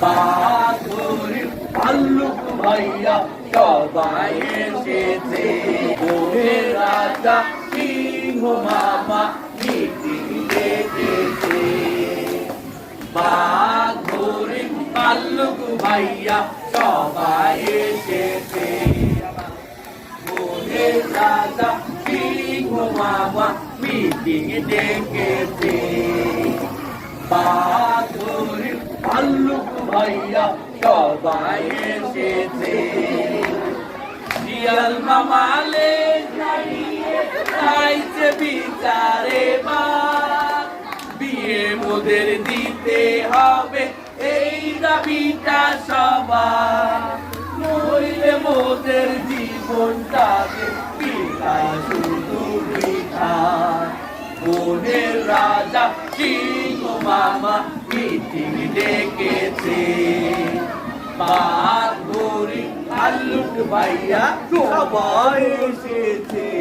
বাঘরির ভাল্লুক ভাইয়া সবাই এসেছে। বনের রাজা সিংহ মামা মিটিং ডেকেছে। বাঘরির ভাল্লুক ভাইয়া সবাই এসেছে। বনের রাজা সিংহ মামা মিটিং ডেকেছে। বাঘরির ভাল্লুক ভাইয়া সবাই এসেছে। শিয়াল মামালে চাইছে বিচারে বাঘ, বিয়ে মোদের দিতে হবে এই দাবিটা সবার, নইলে মোদের জীবনটাকে পিতায় শুধু বৃথা। বনের রাজা সিংহ মামা মিটিং ডেকেছে। বাঘরির ভাল্লুক ভাইয়া সবাই এসেছে।